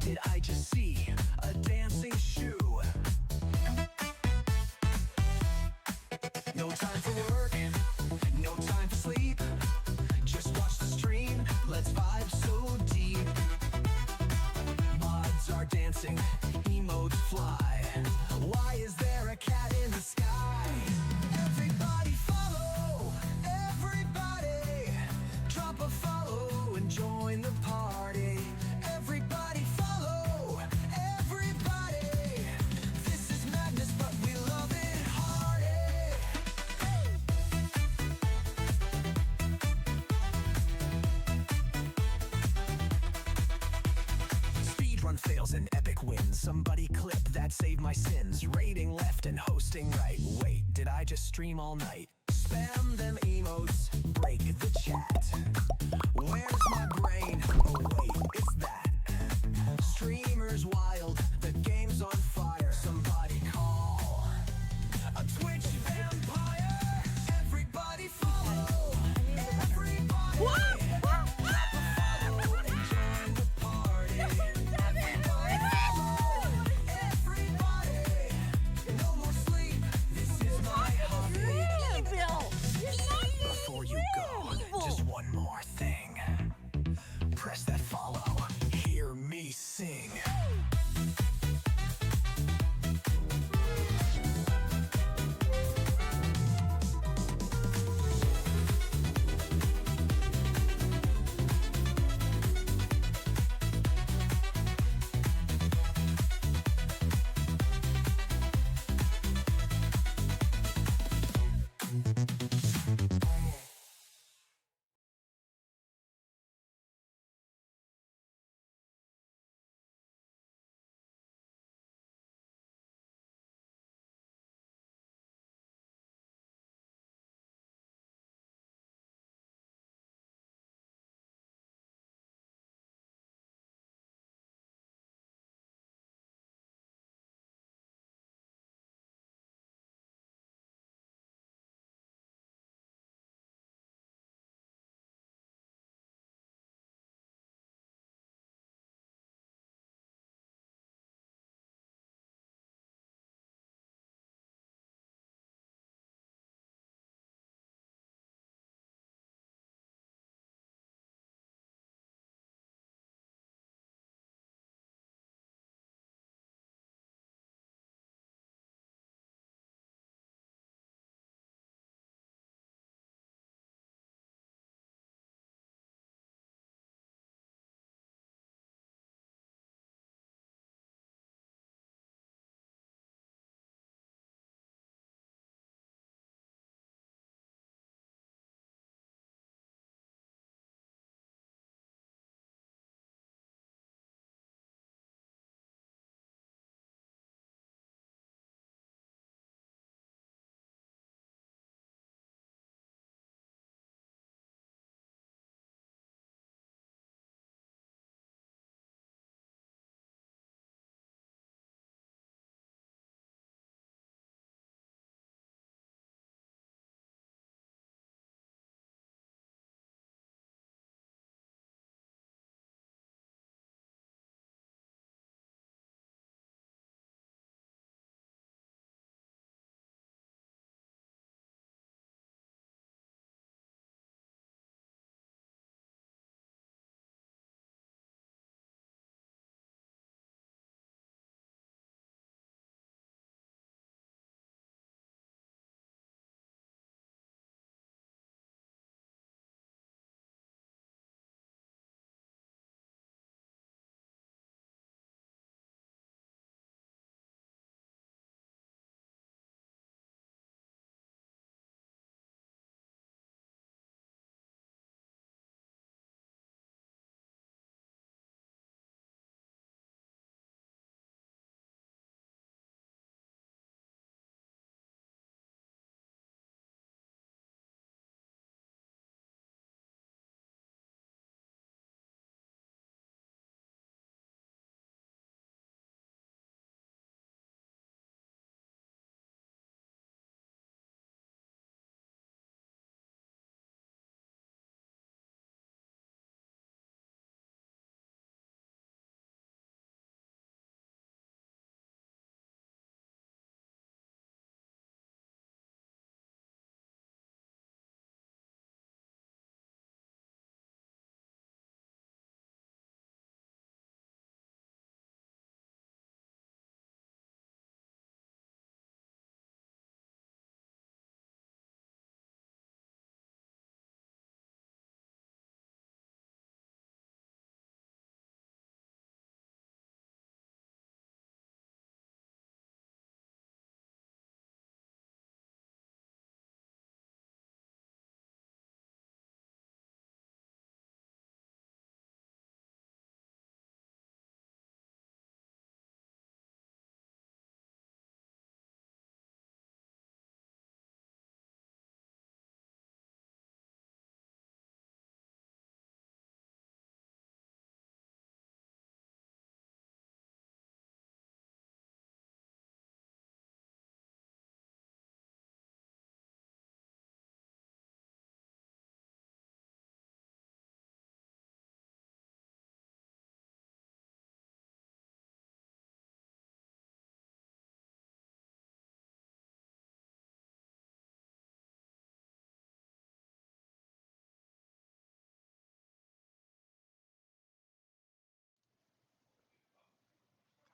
did I just see? A dancing shoe. No time for work, no time for sleep. Just watch the stream, let's vibe so deep. Mods are dancing, emotes fly. Why is there a cat in the sky? Everybody follow, everybody. Drop a follow and join the party. Everybody follow, everybody. This is madness, but we love it hardy. Speedrun fails and epic wins. Somebody clip that saved my sins. Rating left and hosting right. Wait, did I just stream all night? Spam them emotes, break the chat. Where's my brain? Oh wait, it's that. Streamers wild, the game's on fire. Somebody call a Twitch vampire. Everybody follow, everybody. Drop a follow and join the party. Everybody follow, everybody. No more sleep, this is my hobby. Before you go, just one more thing. Press that follow,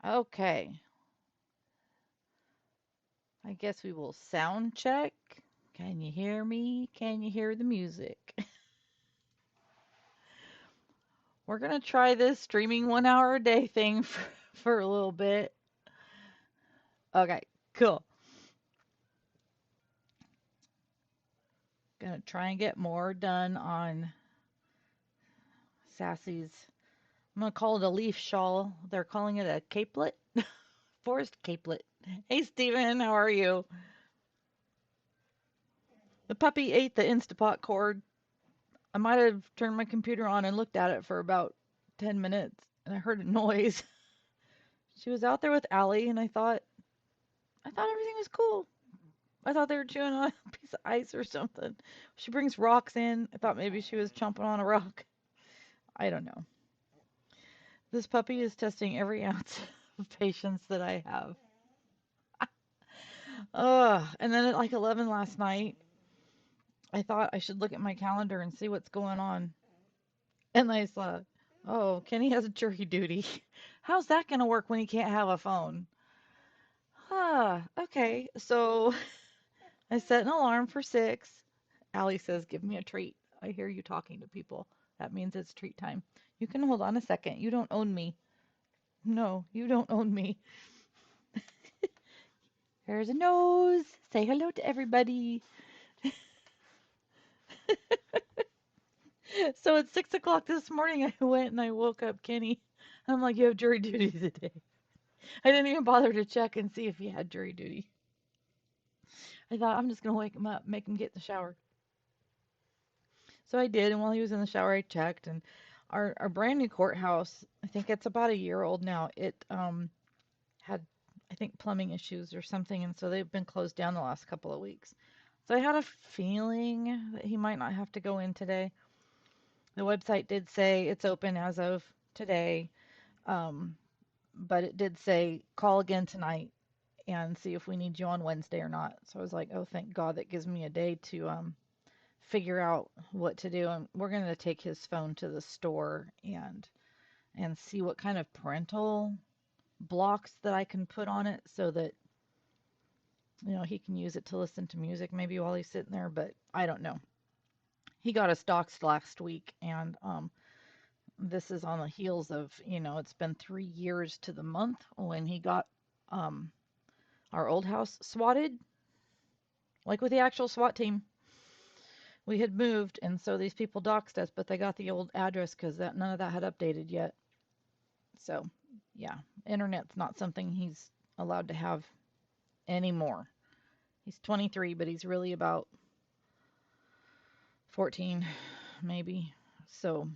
Okay, I guess we will sound check. Can you hear me? Can you hear the music? We're gonna try this streaming 1 hour a day thing for a little bit. Okay, cool. Gonna try and get more done on Sassy's. I'm gonna call it a leaf shawl. They're calling it a capelet, forest capelet. Hey, Steven, how are you? The puppy ate the Instapot cord. I might have turned my computer on and looked at it for about 10 minutes, and I heard a noise. She was out there with Allie, and I thought everything was cool. I thought they were chewing on a piece of ice or something. She brings rocks in. I thought maybe she was chomping on a rock. I don't know. This puppy is testing every ounce of patience that I have. Ugh. And then at like 11 last night, I thought I should look at my calendar and see what's going on. And I saw, oh, Kenny has a jury duty. How's that going to work when he can't have a phone? Okay. So I set an alarm for 6. Allie says, give me a treat. I hear you talking to people. That means it's treat time. You can hold on a second. You don't own me. No, you don't own me. There's a nose. Say hello to everybody. So at 6 o'clock this morning, I went and I woke up Kenny. I'm like, you have jury duty today. I didn't even bother to check and see if he had jury duty. I thought I'm just gonna wake him up, make him get in the shower. So I did, and while he was in the shower, I checked. And our brand new courthouse, I think it's about a year old now. It had, I think, plumbing issues or something, and so they've been closed down the last couple of weeks. So I had a feeling that he might not have to go in today. The website did say it's open as of today, um, but it did say call again tonight and see if we need you on Wednesday or not. So I was like, oh, thank God, that gives me a day to figure out what to do. And we're going to take his phone to the store and see what kind of parental blocks that I can put on it so that he can use it to listen to music maybe while he's sitting there, but I don't know. He got us doxxed last week, and this is on the heels of, it's been 3 years to the month when he got um, our old house swatted, like with the actual SWAT team. We had moved, and so these people doxed us, but they got the old address because that none of that had updated yet. So, yeah, internet's not something he's allowed to have anymore. He's 23, but he's really about 14, maybe. So,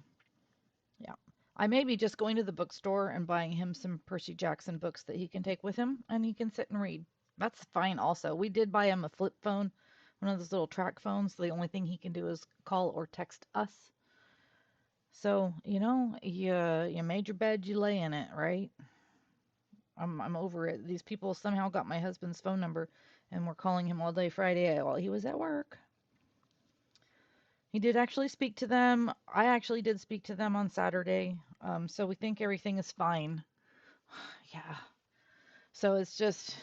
yeah. I may be just going to the bookstore and buying him some Percy Jackson books that he can take with him and he can sit and read. That's fine also. We did buy him a flip phone, one of those little track phones. The only thing he can do is call or text us. So, you made your bed, you lay in it, right? I'm over it. These people somehow got my husband's phone number and were calling him all day Friday while he was at work. He did actually speak to them. I actually did speak to them on Saturday. So we think everything is fine. Yeah. So it's just,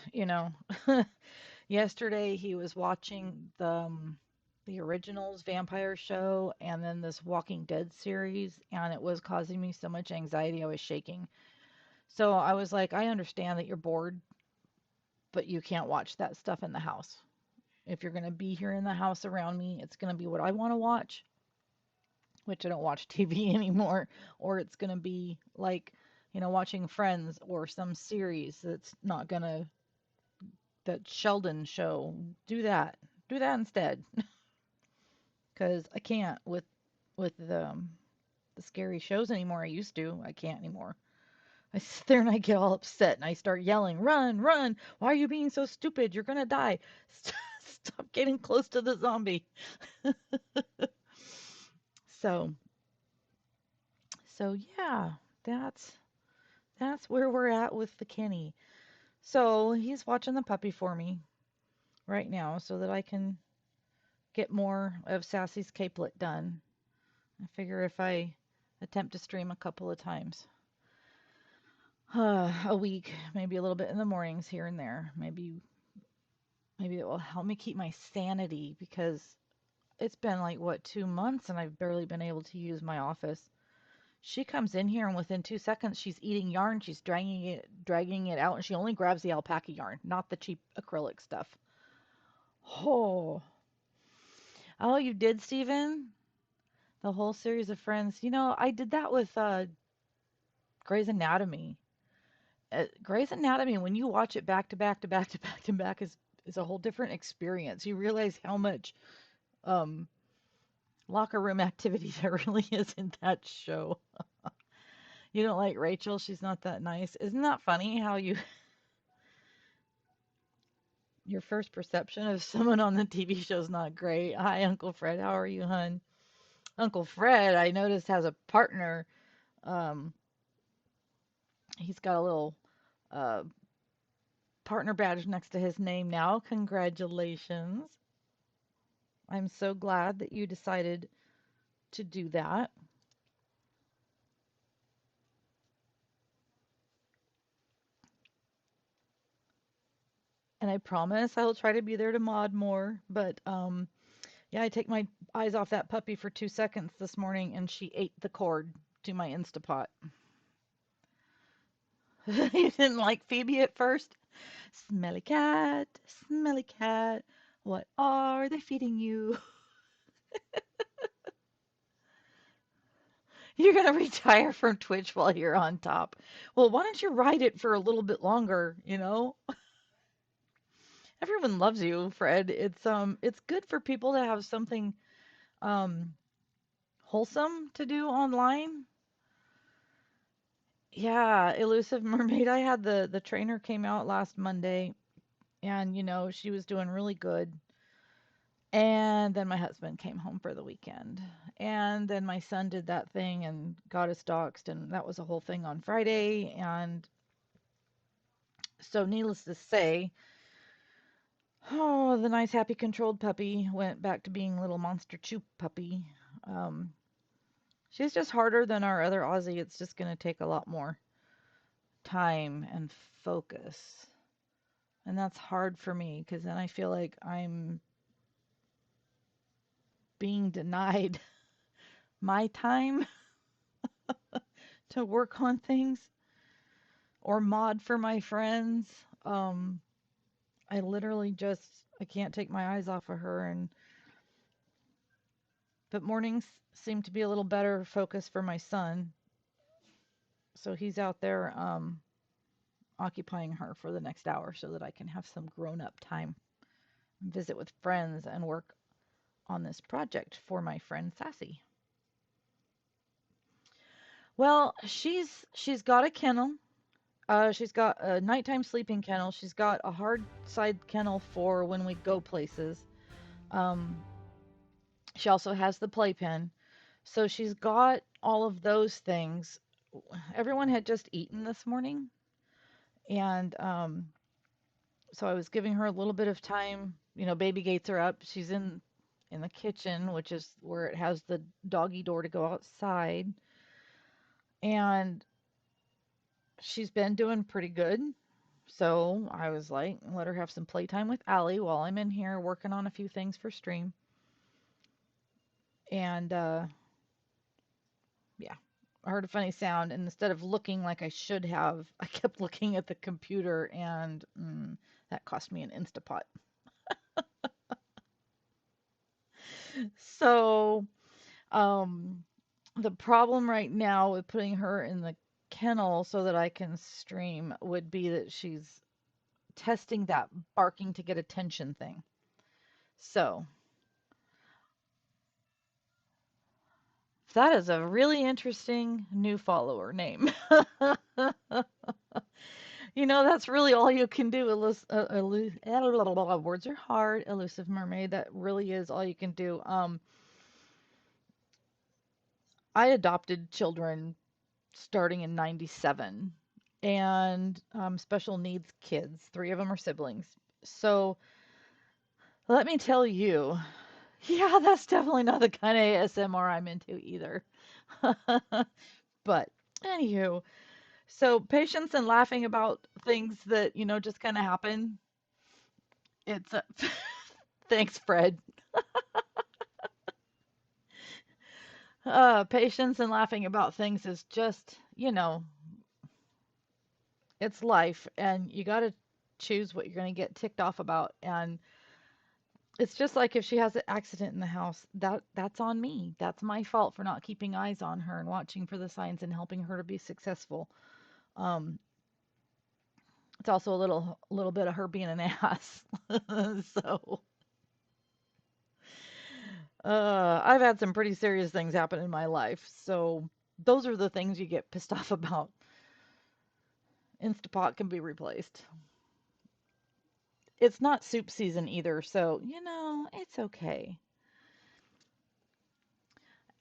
yesterday he was watching the originals vampire show and then this Walking Dead series, and it was causing me so much anxiety. I was shaking. So I was like, I understand that you're bored, but you can't watch that stuff in the house. If you're going to be here in the house around me, it's going to be what I want to watch, which I don't watch TV anymore, or it's going to be like, watching Friends or some series that's not going to, that Sheldon show. Do that. Do that instead, because I can't with the scary shows anymore. I used to. I can't anymore. I sit there and I get all upset and I start yelling, "Run, run! Why are you being so stupid? You're gonna die! Stop getting close to the zombie." So, so yeah, that's that's where we're at with the Kenny. So he's watching the puppy for me right now so that I can get more of Sassy's capelet done. I figure if I attempt to stream a couple of times. a week, maybe a little bit in the mornings here and there. Maybe it will help me keep my sanity because it's been like what 2 months and I've barely been able to use my office. She comes in here and within 2 seconds she's eating yarn, she's dragging it out, and she only grabs the alpaca yarn, not the cheap acrylic stuff. Oh, oh, you did, Steven? The whole series of Friends. I did that with Grey's Anatomy. Grey's Anatomy, when you watch it back to back to back to back to back, is a whole different experience. You realize how much um, locker room activity there really is in that show. You don't like Rachel? She's not that nice. Isn't that funny how your first perception of someone on the TV show is not great? Hi, Uncle Fred. How are you, hun? Uncle Fred, I noticed, has a partner. Um, he's got a little uh, partner badge next to his name now. Congratulations. I'm so glad that you decided to do that. And I promise I will try to be there to mod more. But yeah, I take my eyes off that puppy for 2 seconds this morning and she ate the cord to my Instapot. You didn't like Phoebe at first? Smelly cat, what are they feeding you? You're gonna retire from Twitch while you're on top. Well, why don't you ride it for a little bit longer? Everyone loves you, Fred. It's good for people to have something um wholesome to do online. Yeah, Elusive Mermaid. I had the trainer came out last Monday and she was doing really good. And then my husband came home for the weekend. And then my son did that thing and got us doxxed and that was a whole thing on Friday. And so needless to say, oh, the nice happy controlled puppy went back to being little monster chew puppy. Um, she's just harder than our other Aussie. It's just going to take a lot more time and focus. And that's hard for me because then I feel like I'm being denied my time to work on things or mod for my friends. Um, I literally just I can't take my eyes off of her but mornings seem to be a little better focus for my son. So he's out there occupying her for the next hour so that I can have some grown-up time, visit with friends and work on this project for my friend Sassy. Well, she's got a kennel. She's got a nighttime sleeping kennel. She's got a hard side kennel for when we go places. Um, she also has the playpen. So she's got all of those things. Everyone had just eaten this morning, and so I was giving her a little bit of time. Baby gates are up. She's in the kitchen, which is where it has the doggy door to go outside, and she's been doing pretty good. So I was like, let her have some playtime with Allie while I'm in here working on a few things for stream. And yeah, I heard a funny sound, and instead of looking like I should have, I kept looking at the computer, and that cost me an Instapot. So, um, the problem right now with putting her in the kennel so that I can stream would be that she's testing that barking to get attention thing. So, that is a really interesting new follower name. That's really all you can do. Words are hard. Elusive Mermaid. That really is all you can do. I adopted children starting in '97, and special needs kids. Three of them are siblings. So let me tell you, yeah, that's definitely not the kind of ASMR I'm into either. But anywho, So patience and laughing about things that, just kind of happen. It's thanks, Fred. Patience and laughing about things is just, it's life, and you got to choose what you're going to get ticked off about. And it's just like if she has an accident in the house, that's on me. That's my fault for not keeping eyes on her and watching for the signs and helping her to be successful. Um, it's also a little bit of her being an ass. So, I've had some pretty serious things happen in my life. So those are the things you get pissed off about. Instapot can be replaced. It's not soup season either, so it's okay.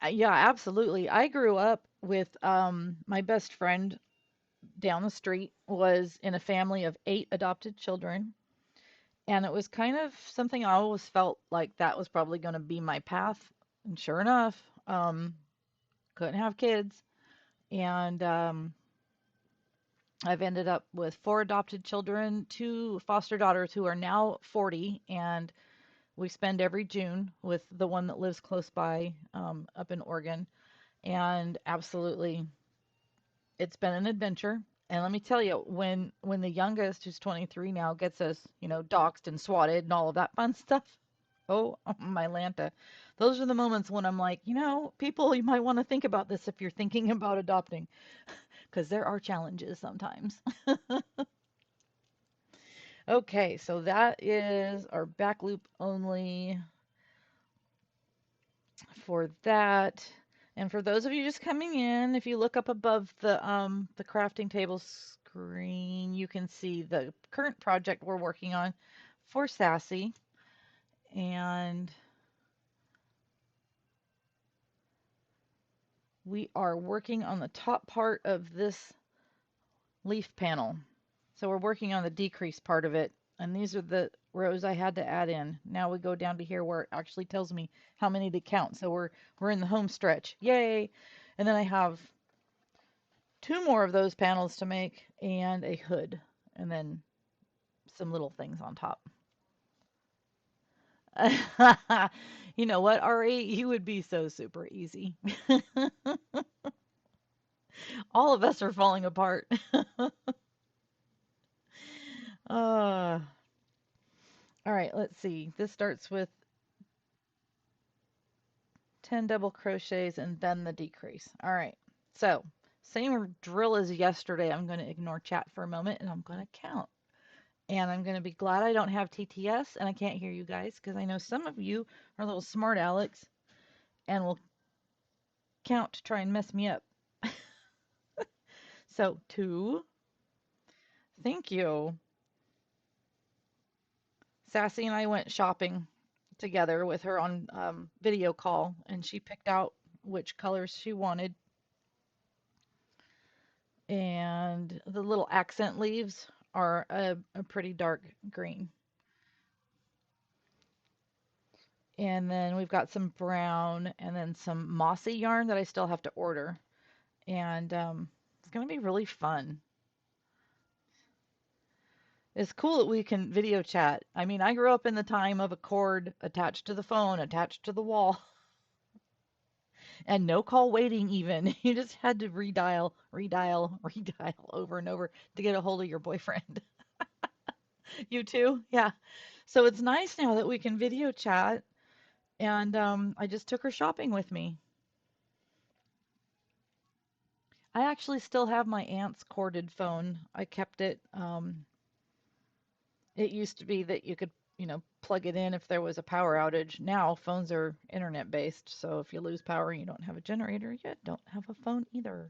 Yeah, absolutely. I grew up with my best friend down the street was in a family of 8 adopted children, and it was kind of something I always felt like that was probably going to be my path. And sure enough, couldn't have kids, and I've ended up with 4 adopted children, 2 foster daughters who are now 40, and we spend every June with the one that lives close by up in Oregon. And absolutely, it's been an adventure. And let me tell you, when the youngest, who's 23 now, gets us, doxxed and swatted and all of that fun stuff, oh, my Lanta, those are the moments when I'm like, people, you might want to think about this if you're thinking about adopting, because there are challenges sometimes. Okay, so that is our back loop only for that. And for those of you just coming in, if you look up above the crafting table screen, you can see the current project we're working on for Sassy. And we are working on the top part of this leaf panel. So we're working on the decrease part of it. And these are the rows I had to add in. Now we go down to here where it actually tells me how many to count. So we're in the home stretch. Yay! And then I have 2 more of those panels to make and a hood and then some little things on top. You know what, Ari? You would be so super easy. All of us are falling apart. uh, all right, let's see. This starts with 10 double crochets and then the decrease. All right, so same drill as yesterday. I'm going to ignore chat for a moment and I'm going to count. And I'm going to be glad I don't have TTS and I can't hear you guys because I know some of you are little smart Alex and will count to try and mess me up. So 2, thank you. Sassy and I went shopping together with her on video call, and she picked out which colors she wanted. And the little accent leaves are a pretty dark green. And then we've got some brown and then some mossy yarn that I still have to order. And it's going to be really fun. It's cool that we can video chat. I mean, I grew up in the time of a cord attached to the phone, attached to the wall, and no call waiting even. You just had to redial, redial, redial over and over to get a hold of your boyfriend. You too? Yeah. So it's nice now that we can video chat, and I just took her shopping with me. I actually still have my aunt's corded phone. I kept it. It used to be that you could, plug it in if there was a power outage. Now phones are internet based, so if you lose power and you don't have a generator, you don't have a phone either.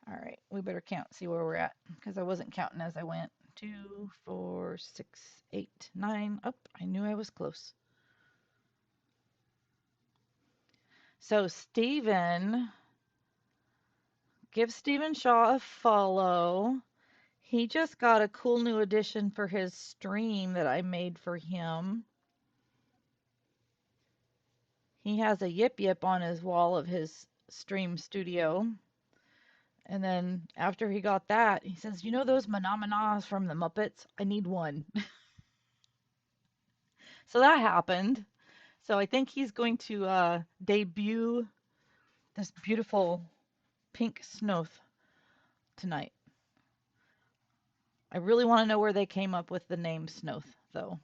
All right, we better count, see where we're at, because I wasn't counting as I went. 2, 4, 6, 8, 9. Oh, I knew I was close. So Stephen, give Stephen Shaw a follow. He just got a cool new addition for his stream that I made for him. he has a Yip Yip on his wall of his stream studio. And then after he got that, he says, "You know those Manamanas from the Muppets? I need one." So that happened. So I think he's going to debut this beautiful pink Snoth tonight. I really want to know where they came up with the name Snoth, though.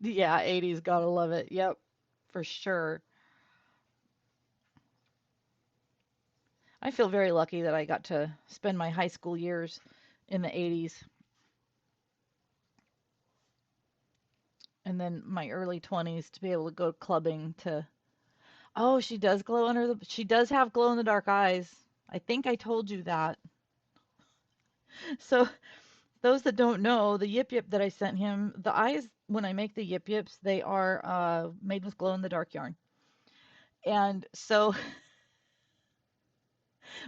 Yeah, 80s, gotta love it. Yep, for sure. I feel very lucky that I got to spend my high school years in the 80s and then my early 20s to be able to go clubbing to. Oh, she does glow under the. She does have glow in the dark eyes. I think I told you that. So, those that don't know, the Yip Yip that I sent him, the eyes, when I make the Yip Yips, they are made with glow in the dark yarn. And so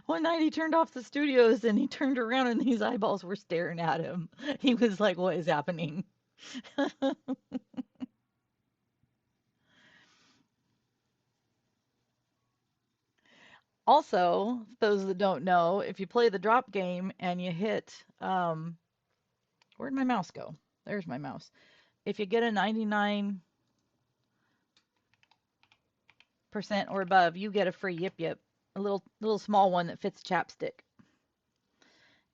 one night he turned off the studios and he turned around and these eyeballs were staring at him. He was like, "What is happening?" Also, those that don't know, if you play the drop game and you hit, where'd my mouse go? There's my mouse. If you get a 99% or above, you get a free Yip Yip, a little small one that fits chapstick.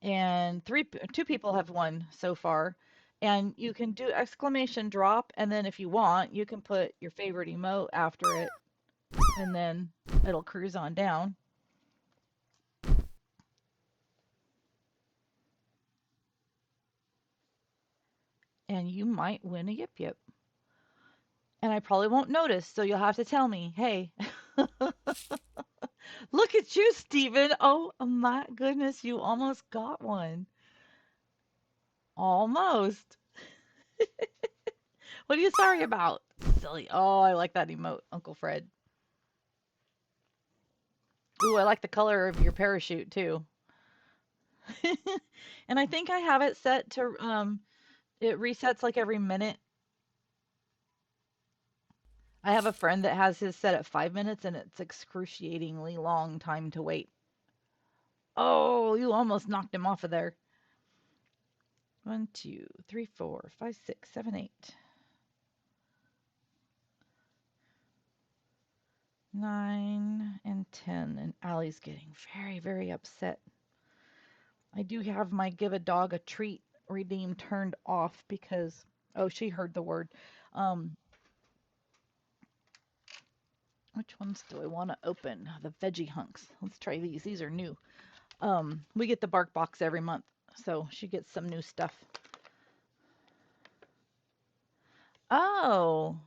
And two people have won so far. And you can do exclamation drop, and then if you want, you can put your favorite emote after it, and then it'll cruise on down. And you might win a Yip Yip. And I probably won't notice, so you'll have to tell me, hey, look at you, Steven. Oh my goodness, you almost got one. Almost. What are you sorry about? Silly. Oh, I like that emote, Uncle Fred. Ooh, I like the color of your parachute too. And I think I have it set to it resets like every minute. I have a friend that has his set at 5 minutes and it's excruciatingly long time to wait. Oh, you almost knocked him off of there. 1, 2, 3, 4, 5, 6, 7, 8, 9, and 10. And Allie's getting very, very upset. I do have my give a dog a treat redeem turned off because, oh, she heard the word. Um, which ones do I want to open? The veggie hunks. Let's try these. These are new. We get the bark box every month, so she gets some new stuff. Oh,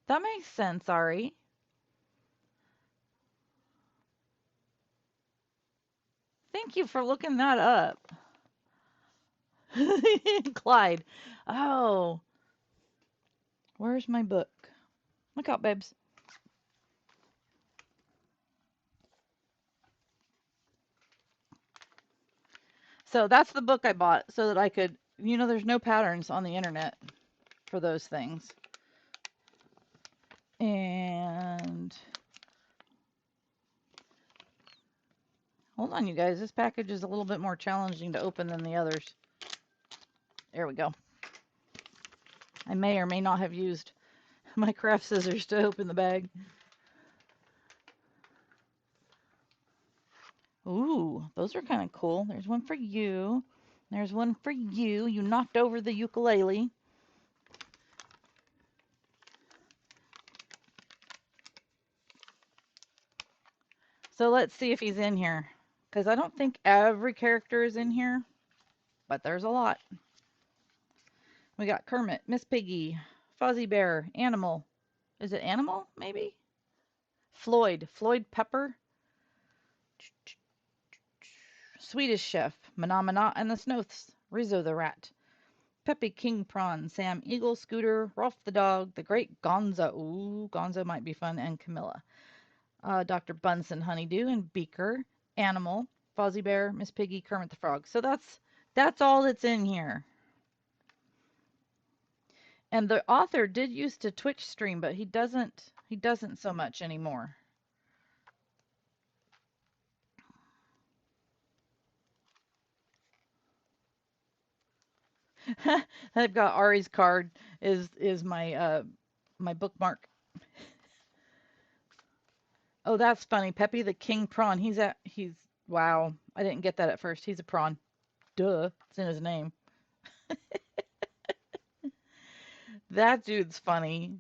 that makes sense, Ari. Thank you for looking that up. Clyde. Oh, where's my book? Look out, babes. So that's the book I bought so that I could, there's no patterns on the internet for those things. And hold on, you guys. This package is a little bit more challenging to open than the others. There we go. I may or may not have used my craft scissors to open the bag. Ooh, those are kind of cool. There's one for you. There's one for you. You knocked over the ukulele. So let's see if he's in here. Because I don't think every character is in here, but there's a lot. We got Kermit, Miss Piggy, Fozzie Bear, Animal. Is it Animal, maybe? Floyd Pepper, Swedish Chef, Mana and the Snoths, Rizzo the Rat, Peppy King Prawn, Sam Eagle, Scooter, Rolf the Dog, the Great Gonzo. Ooh, Gonzo might be fun, and Camilla. Dr. Bunsen Honeydew and Beaker, Animal, Fozzie Bear, Miss Piggy, Kermit the Frog. So that's all that's in here. And the author did used to Twitch stream, but he doesn't so much anymore. I've got Ari's card is my bookmark. Oh, that's funny. Peppy the King Prawn. He's wow. I didn't get that at first. He's a prawn. Duh. It's in his name. That dude's funny.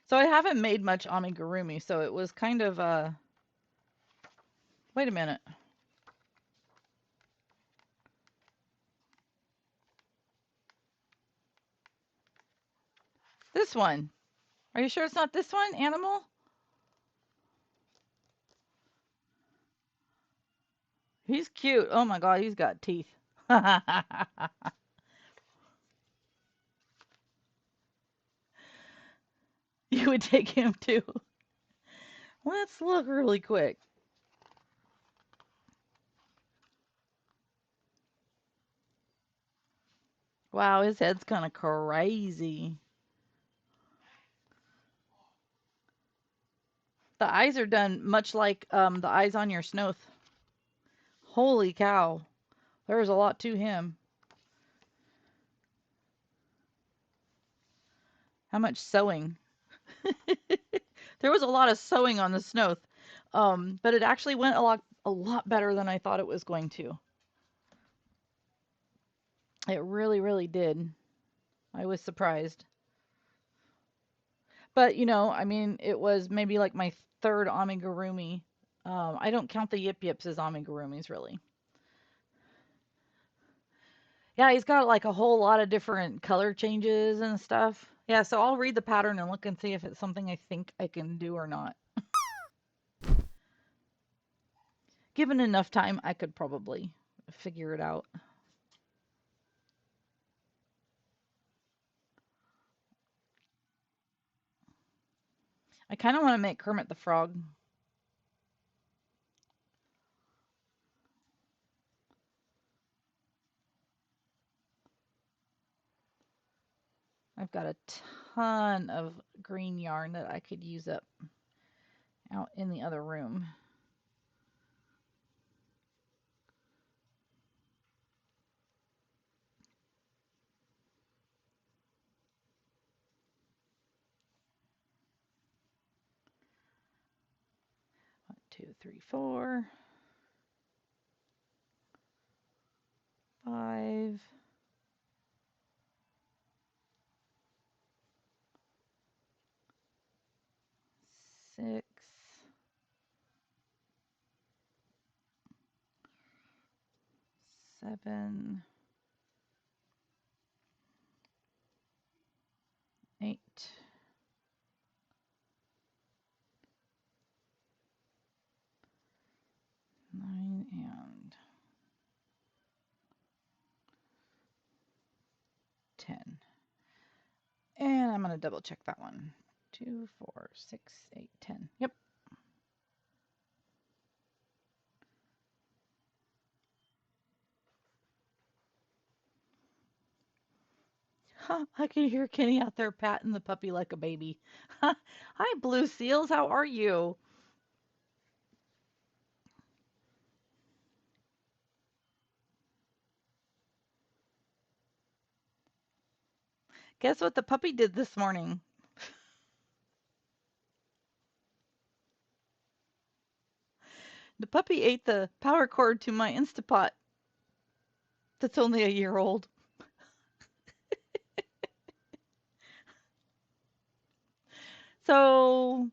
So I haven't made much amigurumi, so it was kind of wait a minute. This one. Are you sure it's not this one? Animal? He's cute. Oh my god, he's got teeth. You would take him too. Let's look really quick. Wow, his head's kind of crazy. The eyes are done much like the eyes on your Snoth. Holy cow. There's a lot to him. How much sewing? There was a lot of sewing on the Snoth. But it actually went a lot better than I thought it was going to. It really, really did. I was surprised. But, I mean, it was maybe like my third amigurumi. I don't count the Yip Yips as amigurumis, really. Yeah, he's got like a whole lot of different color changes and stuff. Yeah, so I'll read the pattern and look and see if it's something I think I can do or not. Given enough time, I could probably figure it out. I kind of want to make Kermit the Frog. I've got a ton of green yarn that I could use up out in the other room. One, two, three, four, five, six, seven, 8, 9, and 10. And I'm going to double check that one. 2, 4, 6, 8, 10. Yep. Huh, I can hear Kenny out there patting the puppy like a baby. Hi, Blue Seals. How are you? Guess what the puppy did this morning? The puppy ate the power cord to my Instapot that's only a year old. So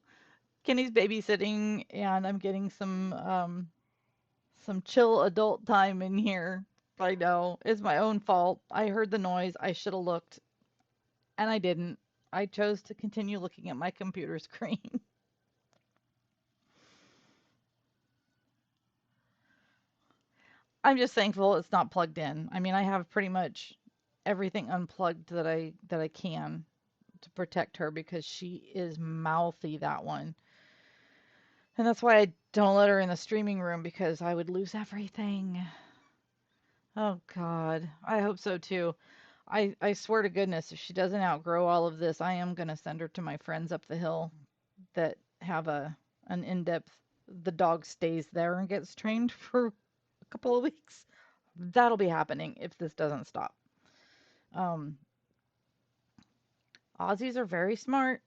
Kenny's babysitting, and I'm getting some chill adult time in here. I know it's my own fault. I heard the noise. I should have looked, and I didn't. I chose to continue looking at my computer screen. I'm just thankful it's not plugged in. I mean, I have pretty much everything unplugged that I can to protect her because she is mouthy, that one. And that's why I don't let her in the streaming room because I would lose everything. Oh God, I hope so too. I swear to goodness, if she doesn't outgrow all of this, I am gonna send her to my friends up the hill that have an in-depth. The dog stays there and gets trained for a couple of weeks. That'll be happening if this doesn't stop. Um, Aussies are very smart.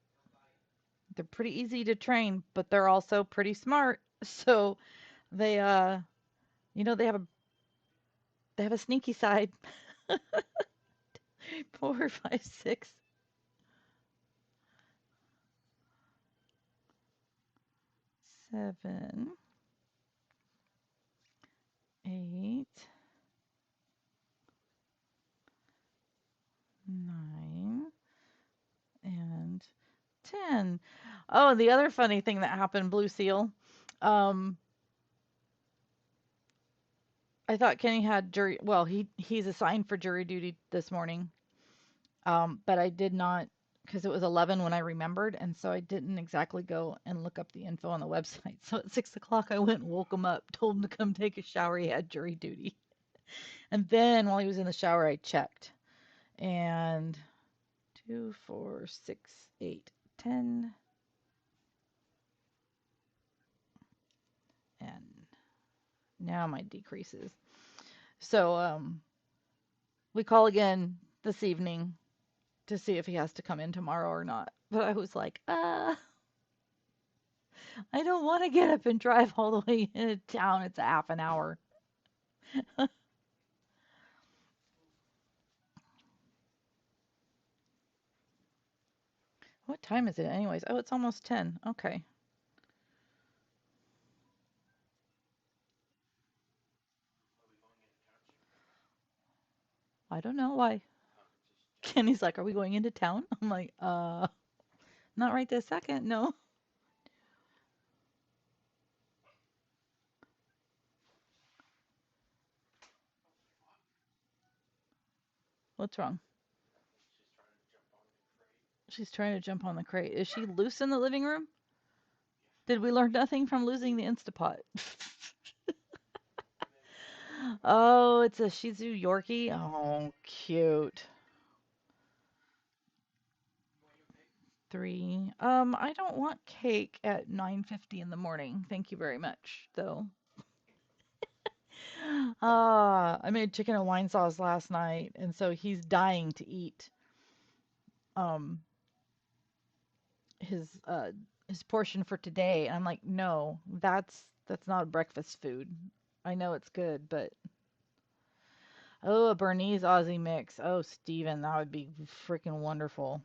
They're pretty easy to train, but they're also pretty smart. So they they have a sneaky side. 4, 5, 6, 7, 8, 9, and 10. Oh, the other funny thing that happened, Blue Seal. Um, I thought Kenny had jury. Well, he's assigned for jury duty this morning. But I did not because it was 11 when I remembered, and so I didn't exactly go and look up the info on the website. So at 6 o'clock, I went and woke him up, told him to come take a shower. He had jury duty, and then while he was in the shower, I checked, and 2, 4, 6, 8, 10, and now my decreases. So we call again this evening to see if he has to come in tomorrow or not. But I was like, I don't want to get up and drive all the way into town. It's a half an hour. What time is it anyways? Oh, it's almost 10. Okay. I don't know why. Kenny's like, "Are we going into town?" I'm like, not right this second. No. What's wrong? She's trying to jump on the crate. Is she loose in the living room? Did we learn nothing from losing the Instapot? Oh, it's a Shih Tzu Yorkie. Oh, cute. 3. I don't want cake at 9:50 in the morning. Thank you very much, though. I made chicken and wine sauce last night, and so he's dying to eat um his uh his portion for today. And I'm like, "No, that's not breakfast food. I know it's good, but oh, a Bernese Aussie mix. Oh, Steven, that would be freaking wonderful."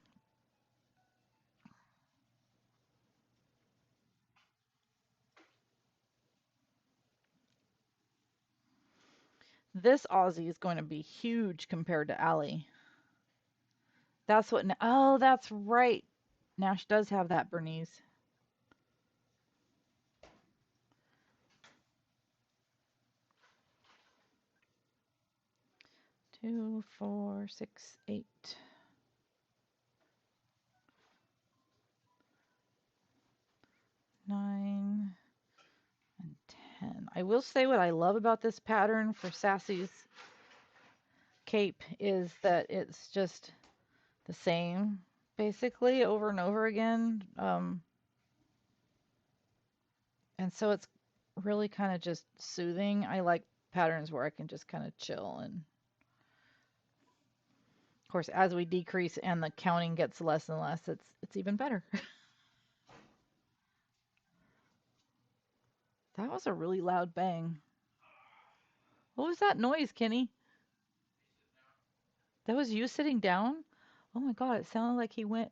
This Aussie is going to be huge compared to Allie. That's what. Oh, that's right. Nash does have that Bernese. 2, 4, 6, 8, 9, and 10. I will say what I love about this pattern for Sassy's cape is that it's just the same basically over and over again. And so it's really kind of just soothing. I like patterns where I can just kind of chill. And of course, as we decrease and the counting gets less and less, it's even better. That was a really loud bang. What was that noise, Kenny? That was you sitting down? Oh my God, it sounded like he went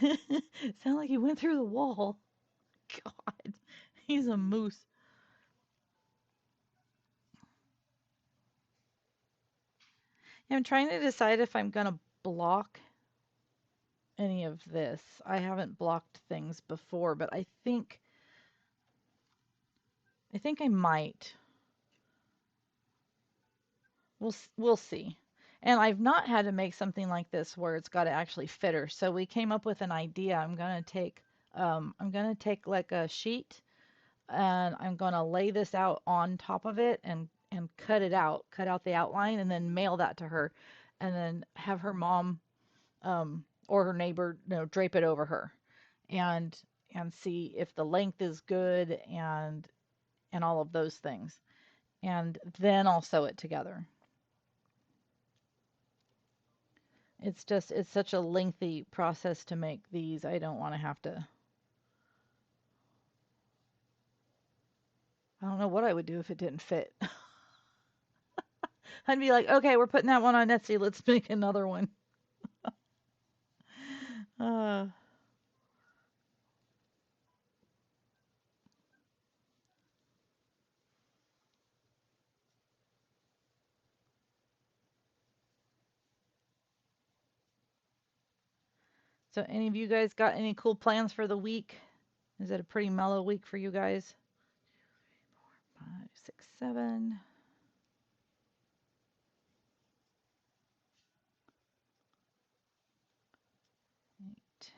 it sounded like he went through the wall. God, he's a moose. I'm trying to decide if I'm gonna block any of this. I haven't blocked things before, but I think I might. We'll see. And I've not had to make something like this where it's got to actually fit her. So we came up with an idea. I'm gonna take like a sheet and I'm gonna lay this out on top of it and and cut out the outline, and then mail that to her, and then have her mom or her neighbor, drape it over her, and see if the length is good and all of those things, and then I'll sew it together. It's such a lengthy process to make these. I don't want to have to. I don't know what I would do if it didn't fit. I'd be like, okay, we're putting that one on Etsy. Let's make another one. Uh, so, any of you guys got any cool plans for the week? Is it a pretty mellow week for you guys? 5, 6, 7, 8,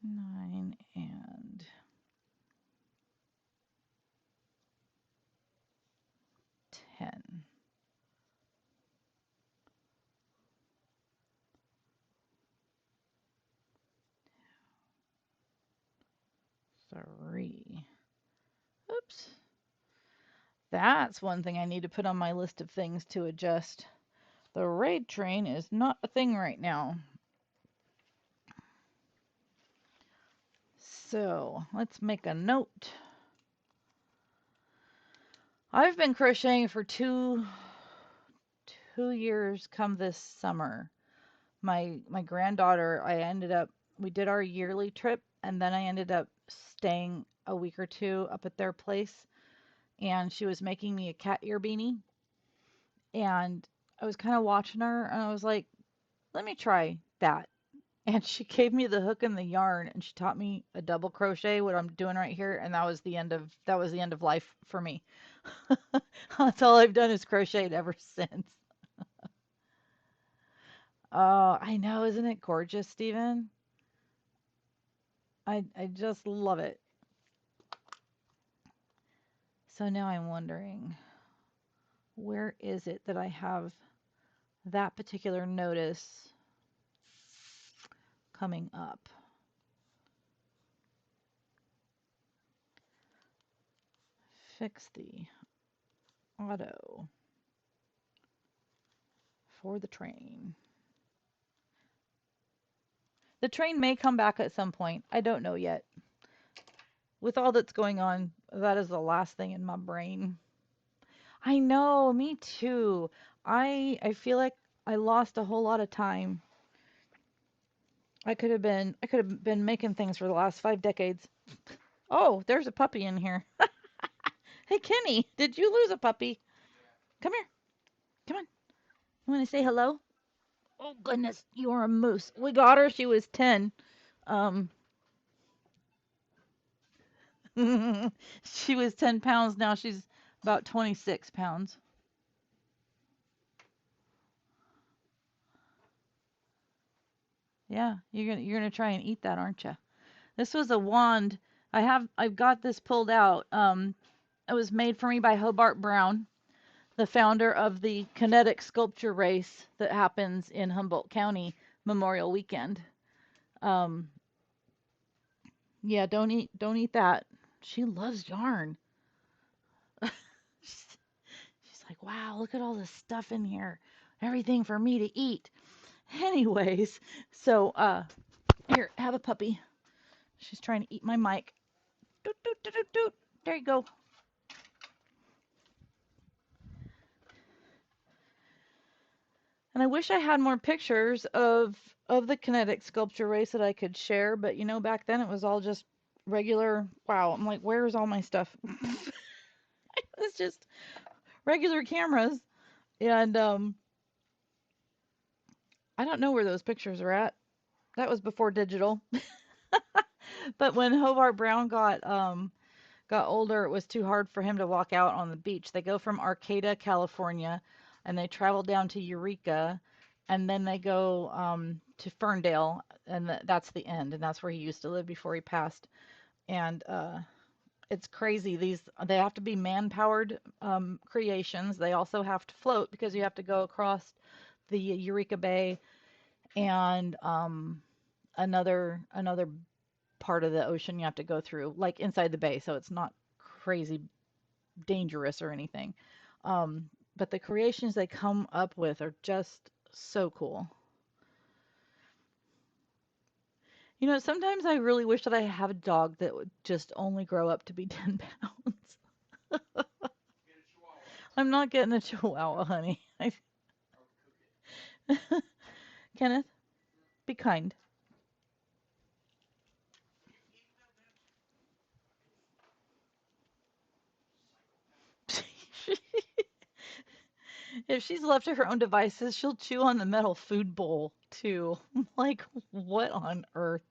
9, and 10. Three. Oops. That's one thing I need to put on my list of things to adjust. The raid train is not a thing right now. So let's make a note. I've been crocheting for two years come this summer. My granddaughter, we did our yearly trip, and then I ended up staying a week or two up at their place, and she was making me a cat ear beanie, and I was kind of watching her, and I was like, let me try that. And she gave me the hook and the yarn, and she taught me a double crochet, what I'm doing right here, and that was the end of life for me. That's all I've done is crocheted ever since. Oh, I know, isn't it gorgeous, Stephen? I just love it. So now I'm wondering, where is it that I have that particular notice coming up? Fix the auto for the train. The train may come back at some point. I don't know yet. With all that's going on, that is the last thing in my brain. I know, me too. I feel like I lost a whole lot of time. I could have been making things for the last 5 decades. Oh, there's a puppy in here. Hey, Kenny, did you lose a puppy? Come here. Come on. You want to say hello? Oh goodness, you are a moose. We got her. She was 10. Um, she was 10 pounds. Now she's about 26 pounds. Yeah, you're gonna try and eat that, aren't you? This was a wand. I've got this pulled out. It was made for me by Hobart Brown, the founder of the kinetic sculpture race that happens in Humboldt County Memorial Weekend. Um, yeah, don't eat that. She loves yarn. She's like, wow, look at all this stuff in here. Everything for me to eat. Anyways, so here, have a puppy. She's trying to eat my mic. Doot, doot, doot, doot, doot. There you go. And I wish I had more pictures of the kinetic sculpture race that I could share, but back then it was all just regular. Wow, I'm like, where's all my stuff? It's just regular cameras, and I don't know where those pictures are at. That was before digital. But when Hobart Brown got older, it was too hard for him to walk out on the beach. They go from Arcata, California, and they travel down to Eureka, and then they go to Ferndale, and that's the end, and that's where he used to live before he passed. And it's crazy. They have to be man-powered creations. They also have to float because you have to go across the Eureka Bay and another part of the ocean you have to go through, like inside the bay, so it's not crazy dangerous or anything. But the creations they come up with are just so cool. You know, sometimes I really wish that I have a dog that would just only grow up to be 10 pounds. I'm not getting a chihuahua, honey. Kenneth, be kind. If she's left to her own devices, she'll chew on the metal food bowl too. Like, what on earth?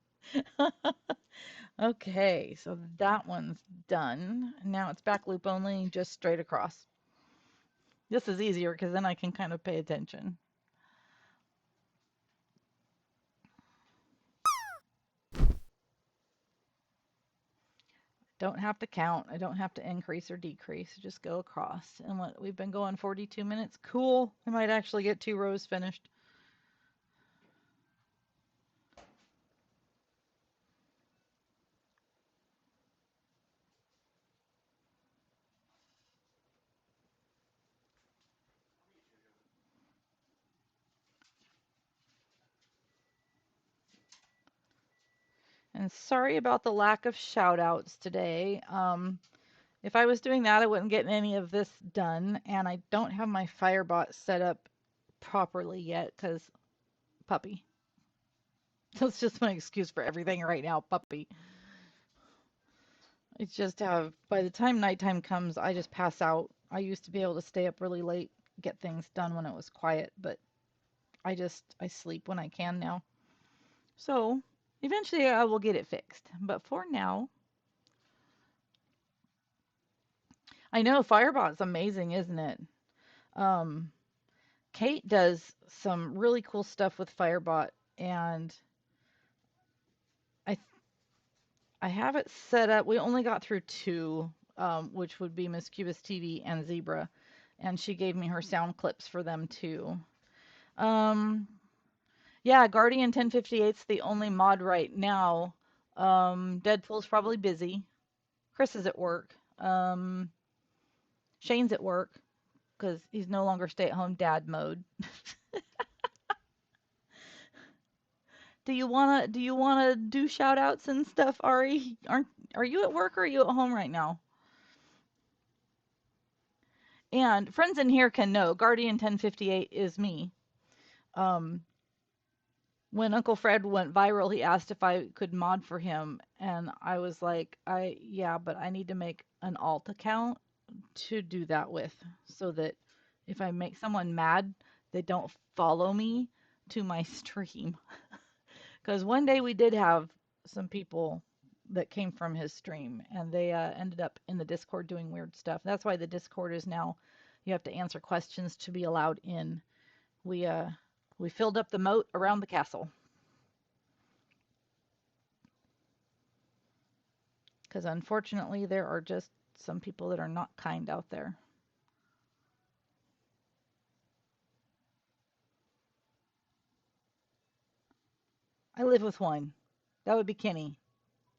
Okay, so that one's done. Now it's back loop only, just straight across. This is easier because then I can kind of pay attention. Don't have to count. I don't have to increase or decrease. Just go across. And what, we've been going 42 minutes. Cool. I might actually get 2 rows finished. And sorry about the lack of shout outs today. If I was doing that, I wouldn't get any of this done. And I don't have my Firebot set up properly yet because puppy. That's just my excuse for everything right now, puppy. It's just by the time nighttime comes, I just pass out. I used to be able to stay up really late, get things done when it was quiet, but I sleep when I can now. So eventually I will get it fixed. But for now, I know Firebot's amazing, isn't it? Um, Kate does some really cool stuff with Firebot, and I I have it set up. We only got through 2, which would be Miss Cubist TV and Zebra, and she gave me her sound clips for them too. Um, yeah, Guardian 1058's the only mod right now. Deadpool's probably busy. Chris is at work. Shane's at work because he's no longer stay-at-home dad mode. Do you wanna do shout outs and stuff, Ari? Are you at work or are you at home right now? And friends in here can know Guardian 1058 is me. Um, when Uncle Fred went viral, he asked if I could mod for him, and I was like, yeah, but I need to make an alt account to do that with, so that if I make someone mad, they don't follow me to my stream. Because one day we did have some people that came from his stream, and they ended up in the Discord doing weird stuff. That's why the Discord is now you have to answer questions to be allowed in. We uh we filled up the moat around the castle because unfortunately there are just some people that are not kind out there. I live with one. That would be Kenny.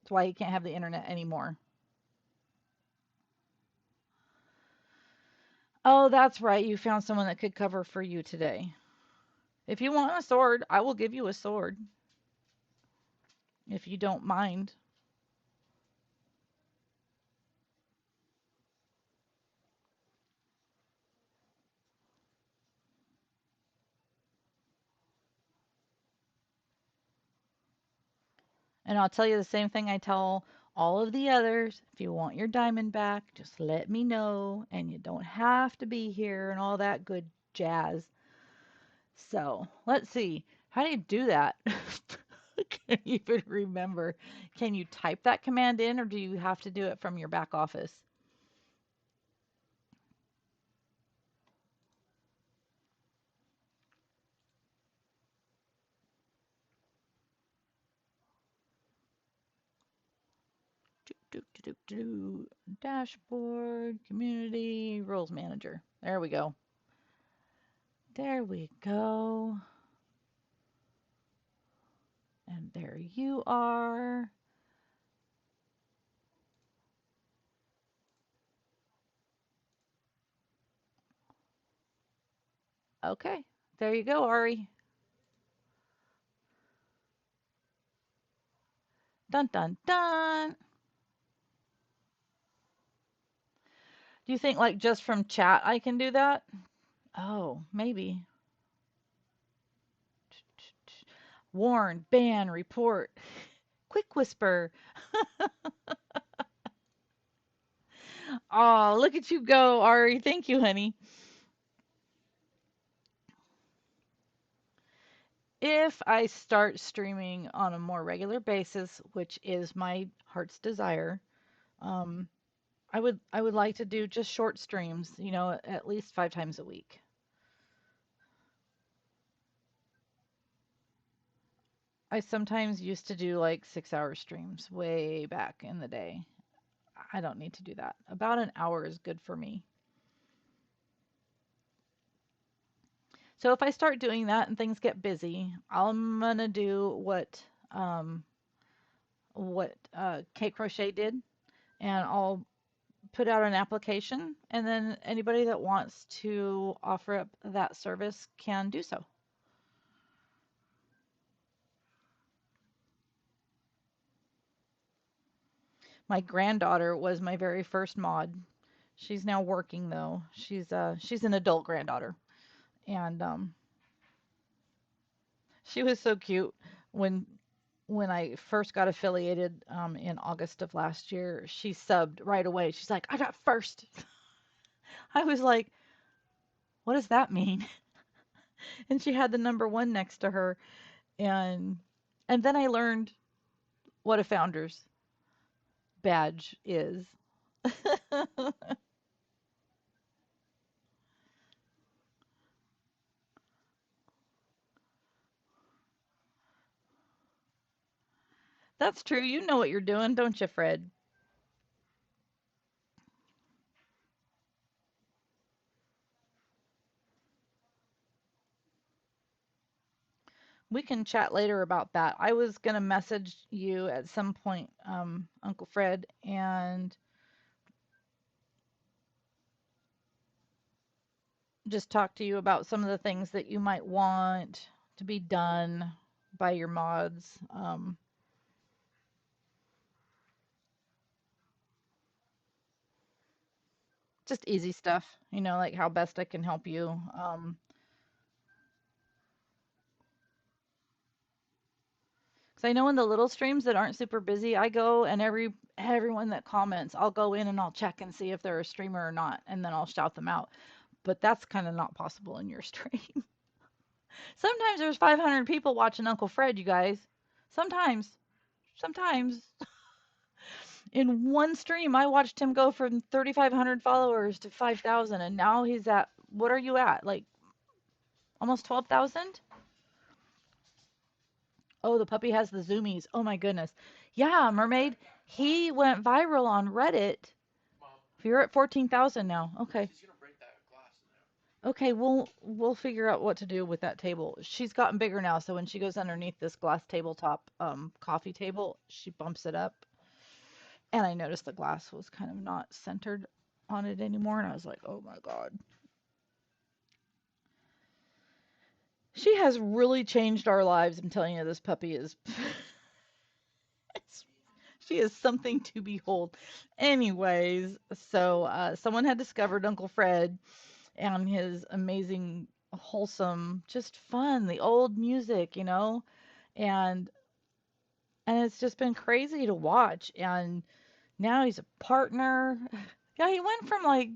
That's why he can't have the internet anymore. Oh, that's right. You found someone that could cover for you today. If you want a sword, I will give you a sword if you don't mind. And I'll tell you the same thing I tell all of the others. If you want your diamond back, just let me know, and you don't have to be here and all that good jazz. So let's see. How do you do that? I can't even remember. Can you type that command in, or do you have to do it from your back office? Dashboard, community, roles manager. There we go. There we go. And there you are. Okay. There you go, Ari. Dun dun dun. Do you think like just from chat I can do that? Oh, maybe. Warn, ban, report. Quick whisper. Oh, look at you go, Ari. Thank you, honey. If I start streaming on a more regular basis, which is my heart's desire, um, I would like to do just short streams, at least 5 times a week. I sometimes used to do like 6 hour streams way back in the day. I don't need to do that. About an hour is good for me. So if I start doing that and things get busy, I'm gonna do what Kate Crochet did, and I'll put out an application, and then anybody that wants to offer up that service can do so. My granddaughter was my very first mod. She's now working though. She's an adult granddaughter, and she was so cute when I first got affiliated in August of last year. She subbed right away. She's like, I got first. I was like, what does that mean? And she had the number one next to her, and then I learned what a founder's badge is. That's true. You know what you're doing, don't you, Fred? We can chat later about that. I was gonna message you at some point, Uncle Fred, and just talk to you about some of the things that you might want to be done by your mods. Just easy stuff, like how best I can help you. 'Cause I know in the little streams that aren't super busy, I go and everyone that comments, I'll go in and I'll check and see if they're a streamer or not, and then I'll shout them out. But that's kind of not possible in your stream. Sometimes there's 500 people watching Uncle Fred, you guys. Sometimes, sometimes. In one stream, I watched him go from 3,500 followers to 5,000, and now he's at, what are you at? Like almost 12,000? Oh, the puppy has the zoomies. Oh my goodness. Yeah, Mermaid, he went viral on Reddit. You're at 14,000 now. Okay. Okay, we'll figure out what to do with that table. She's gotten bigger now, so when she goes underneath this glass tabletop coffee table, she bumps it up. And I noticed the glass was kind of not centered on it anymore, and I was like, "Oh my God." She has really changed our lives. I'm telling you, this puppy is she is something to behold. Anyways, so someone had discovered Uncle Fred and his amazing, wholesome, just fun, the old music, and it's just been crazy to watch. And now he's a partner. Yeah, he went from like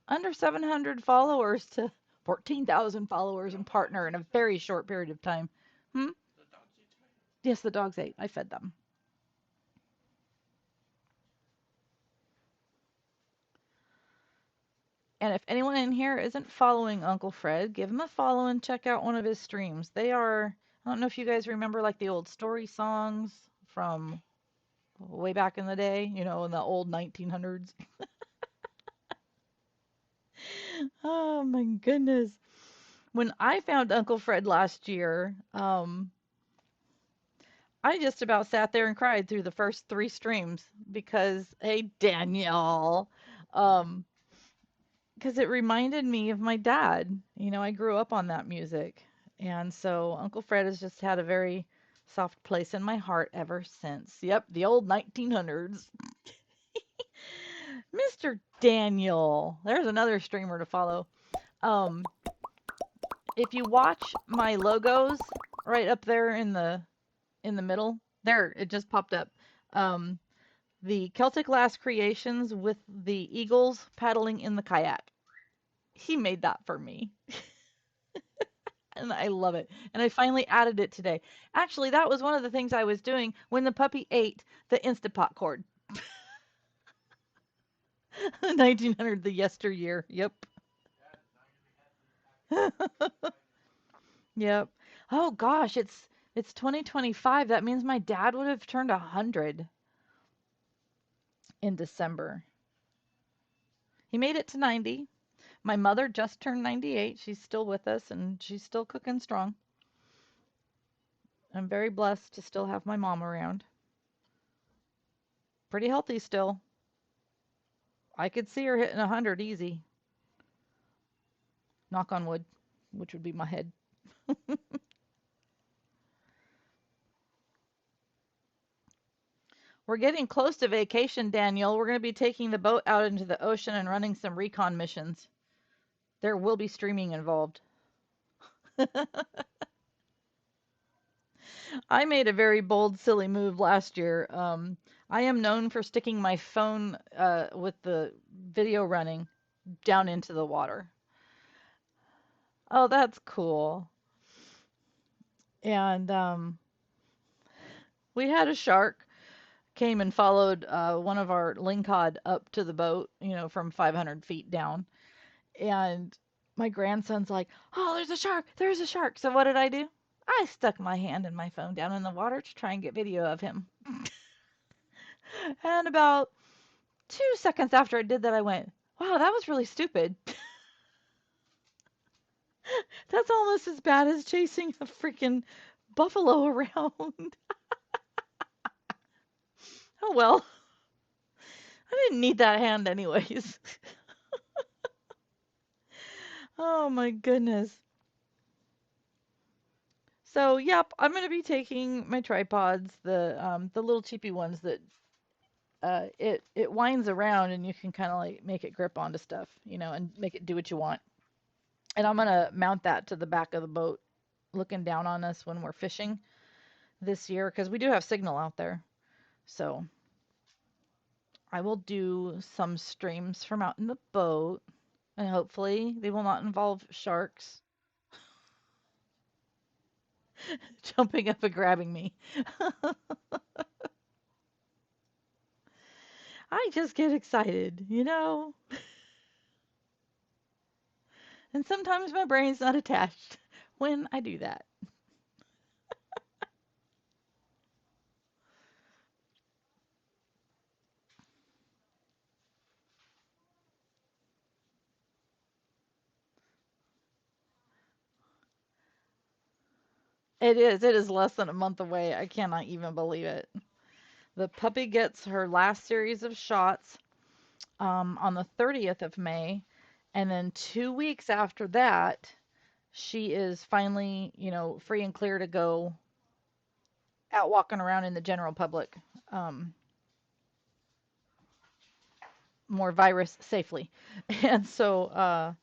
under 700 followers to 14,000 followers and partner in a very short period of time. Hmm? Yes, the dogs ate. I fed them. And if anyone in here isn't following Uncle Fred, give him a follow and check out one of his streams. I don't know if you guys remember like the old story songs from way back in the day, in the old 1900s. Oh my goodness. When I found Uncle Fred last year, I just about sat there and cried through the first three streams because, hey, Danielle, um, because it reminded me of my dad. I grew up on that music. And so Uncle Fred has just had a very soft place in my heart ever since. Yep, the old 1900s. Mr. Daniel. There's another streamer to follow. Um, if you watch my logos right up there in the middle, there it just popped up. Um, the Celtic Last Creations with the eagles paddling in the kayak. He made that for me, and I love it. And I finally added it today. Actually, that was one of the things I was doing when the puppy ate the Instapot cord. 1900, the yesteryear. Yep. Yep. Oh gosh, it's 2025. That means my dad would have turned 100 in December. He made it to 90. My mother just turned 98. She's still with us and she's still cooking strong. I'm very blessed to still have my mom around. Pretty healthy still. I could see her hitting 100 easy. Knock on wood, which would be my head. We're getting close to vacation, Daniel. We're going to be taking the boat out into the ocean and running some recon missions. There will be streaming involved. I made a very bold, silly move last year. I am known for sticking my phone with the video running down into the water. Oh, that's cool. And we had a shark came and followed one of our lingcod up to the boat, from 500 feet down. And my grandson's like, "Oh, there's a shark! There's a shark!" So what did I do? I stuck my hand and my phone down in the water to try and get video of him. And about 2 seconds after I did that, I went, "Wow, that was really stupid." That's almost as bad as chasing a freaking buffalo around. Oh well, I didn't need that hand anyways. Oh my goodness. So, yep, I'm gonna be taking my tripods, the little cheapy ones that it winds around and you can kind of like make it grip onto stuff, and make it do what you want. And I'm gonna mount that to the back of the boat, looking down on us when we're fishing this year, because we do have signal out there. So I will do some streams from out in the boat, and hopefully they will not involve sharks jumping up and grabbing me. I just get excited. And sometimes my brain's not attached when I do that. It is. It is less than a month away. I cannot even believe it. The puppy gets her last series of shots on the 30th of May. And then 2 weeks after that, she is finally, free and clear to go out walking around in the general public, um, more virus safely. And so